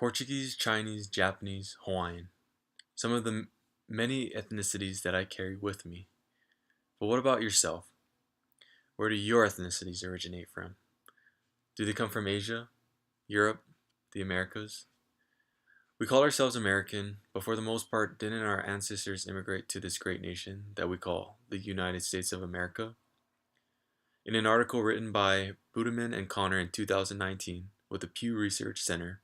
Portuguese, Chinese, Japanese, Hawaiian. Some of the many ethnicities that I carry with me. But what about yourself? Where do your ethnicities originate from? Do they come from Asia, Europe, the Americas? We call ourselves American, but for the most part, didn't our ancestors immigrate to this great nation that we call the United States of America? In an article written by Budeman and Connor in 2019 with the Pew Research Center,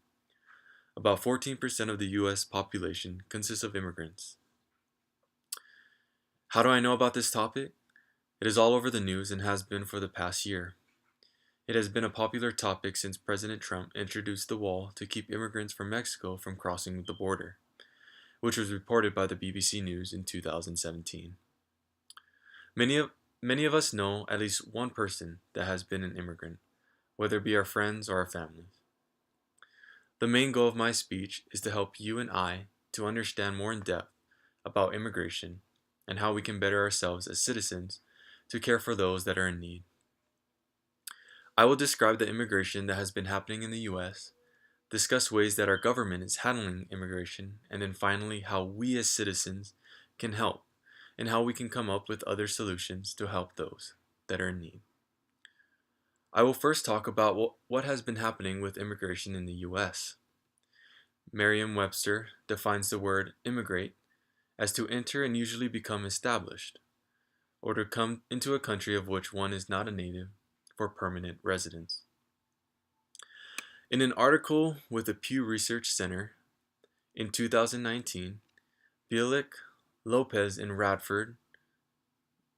about 14% of the U.S. population consists of immigrants. How do I know about this topic? It is all over the news and has been for the past year. It has been a popular topic since President Trump introduced the wall to keep immigrants from Mexico from crossing the border, which was reported by the BBC News in 2017. Many of us know at least one person that has been an immigrant, whether it be our friends or our families. The main goal of my speech is to help you and I to understand more in depth about immigration and how we can better ourselves as citizens to care for those that are in need. I will describe the immigration that has been happening in the U.S., discuss ways that our government is handling immigration, and then finally how we as citizens can help and how we can come up with other solutions to help those that are in need. I will first talk about what has been happening with immigration in the U.S. Merriam-Webster defines the word immigrate as to enter and usually become established, or to come into a country of which one is not a native for permanent residence. In an article with the Pew Research Center in 2019, Bielik, Lopez, and Radford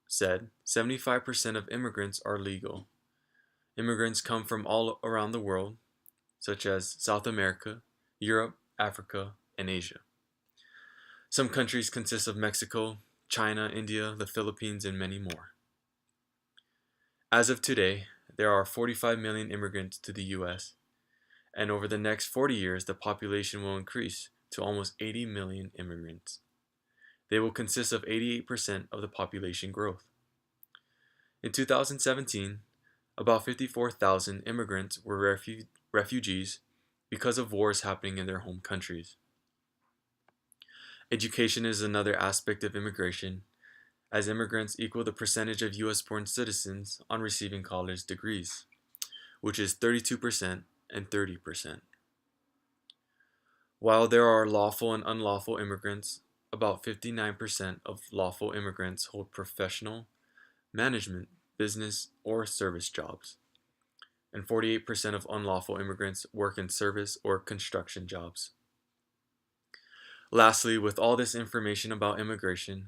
said 75% of immigrants are legal. Immigrants come from all around the world, such as South America, Europe, Africa, and Asia. Some countries consist of Mexico, China, India, the Philippines, and many more. As of today, there are 45 million immigrants to the U.S., and over the next 40 years, the population will increase to almost 80 million immigrants. They will consist of 88% of the population growth. In 2017, about 54,000 immigrants were refugees because of wars happening in their home countries. Education is another aspect of immigration, as immigrants equal the percentage of U.S.-born citizens on receiving college degrees, which is 32% and 30%. While there are lawful and unlawful immigrants, about 59% of lawful immigrants hold professional, management, business, or service jobs, and 48% of unlawful immigrants work in service or construction jobs. Lastly, with all this information about immigration,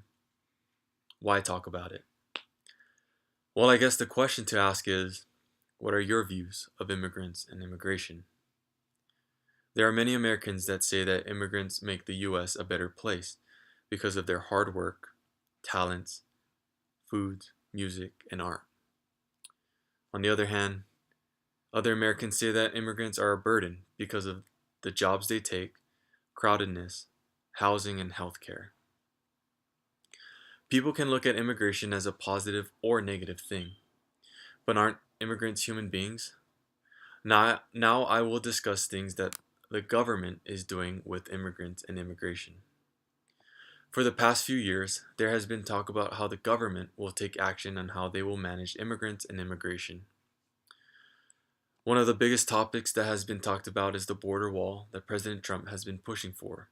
why talk about it? Well, I guess the question to ask is, what are your views of immigrants and immigration? There are many Americans that say that immigrants make the U.S. a better place because of their hard work, talents, food, music, and art. On the other hand, other Americans say that immigrants are a burden because of the jobs they take, crowdedness, housing, and healthcare. People can look at immigration as a positive or negative thing, but aren't immigrants human beings? Now I will discuss things that the government is doing with immigrants and immigration. For the past few years, there has been talk about how the government will take action on how they will manage immigrants and immigration. One of the biggest topics that has been talked about is the border wall that President Trump has been pushing for.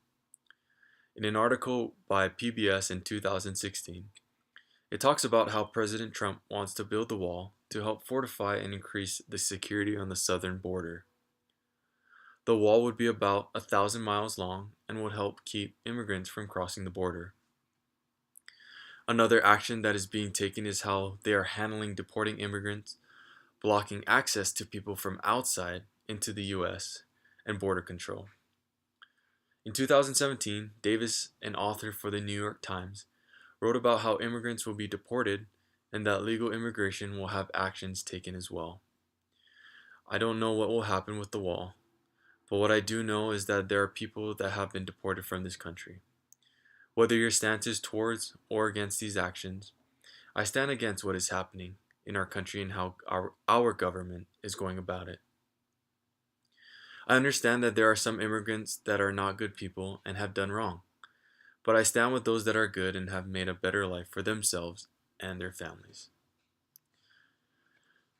In an article by PBS in 2016, it talks about how President Trump wants to build the wall to help fortify and increase the security on the southern border. The wall would be about 1,000 miles long and would help keep immigrants from crossing the border. Another action that is being taken is how they are handling deporting immigrants, blocking access to people from outside into the U.S., and border control. In 2017, Davis, an author for the New York Times, wrote about how immigrants will be deported and that legal immigration will have actions taken as well. I don't know what will happen with the wall, but what I do know is that there are people that have been deported from this country. Whether your stance is towards or against these actions, I stand against what is happening in our country and how our government is going about it. I understand that there are some immigrants that are not good people and have done wrong, but I stand with those that are good and have made a better life for themselves and their families.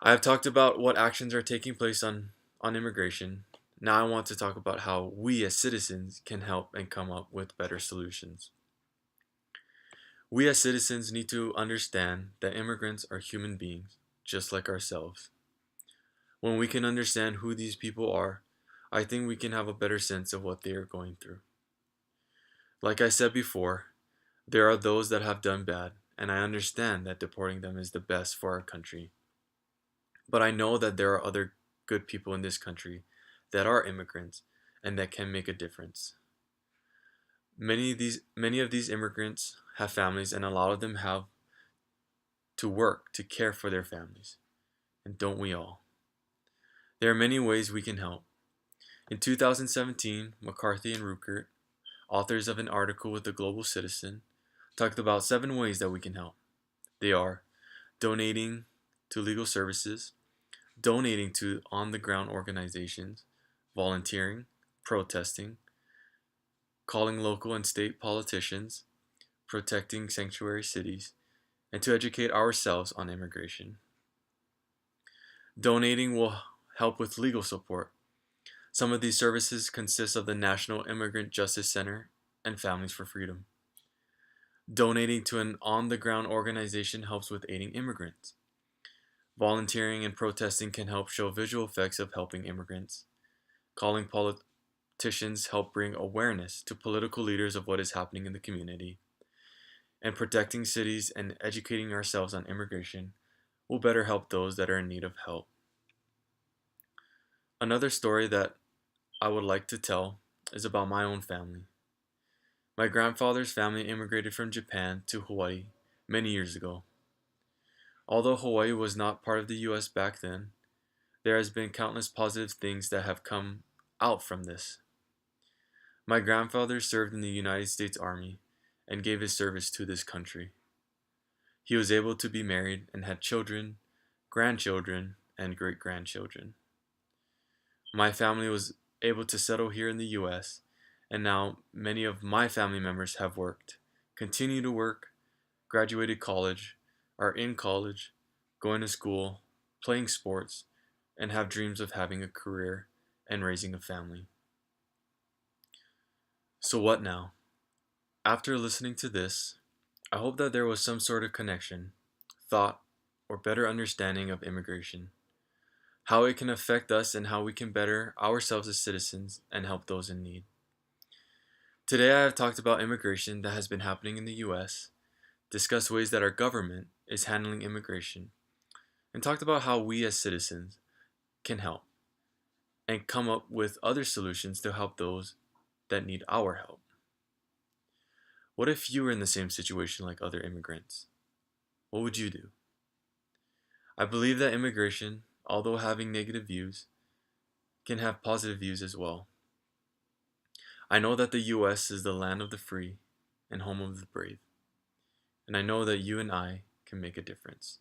I have talked about what actions are taking place on immigration. Now I want to talk about how we as citizens can help and come up with better solutions. We as citizens need to understand that immigrants are human beings, just like ourselves. When we can understand who these people are, I think we can have a better sense of what they are going through. Like I said before, there are those that have done bad, and I understand that deporting them is the best for our country. But I know that there are other good people in this country that are immigrants and that can make a difference. Many of these immigrants have families, and a lot of them have to work to care for their families. And don't we all? There are many ways we can help. In 2017, McCarthy and Ruckert, authors of an article with the Global Citizen, talked about 7 ways that we can help. They are donating to legal services, donating to on the ground organizations, volunteering, protesting, calling local and state politicians, protecting sanctuary cities, and to educate ourselves on immigration. Donating will help with legal support. Some of these services consist of the National Immigrant Justice Center and Families for Freedom. Donating to an on the ground organization helps with aiding immigrants. Volunteering and protesting can help show visual effects of helping immigrants. Calling politicians help bring awareness to political leaders of what is happening in the community. And protecting cities and educating ourselves on immigration will better help those that are in need of help. Another story that I would like to tell is about my own family. My grandfather's family immigrated from Japan to Hawaii many years ago. Although Hawaii was not part of the US back then, there has been countless positive things that have come out from this. My grandfather served in the United States Army and gave his service to this country. He was able to be married and had children, grandchildren, and great-grandchildren. My family was able to settle here in the US, and now many of my family members have worked, continue to work, graduated college, are in college, going to school, playing sports, and have dreams of having a career and raising a family. So what now? After listening to this, I hope that there was some sort of connection, thought, or better understanding of immigration, how it can affect us and how we can better ourselves as citizens and help those in need. Today I have talked about immigration that has been happening in the US, discussed ways that our government is handling immigration, and talked about how we as citizens can help and come up with other solutions to help those that need our help. What if you were in the same situation like other immigrants? What would you do? I believe that immigration, although having negative views, can have positive views as well. I know that the US is the land of the free and home of the brave, and I know that you and I can make a difference.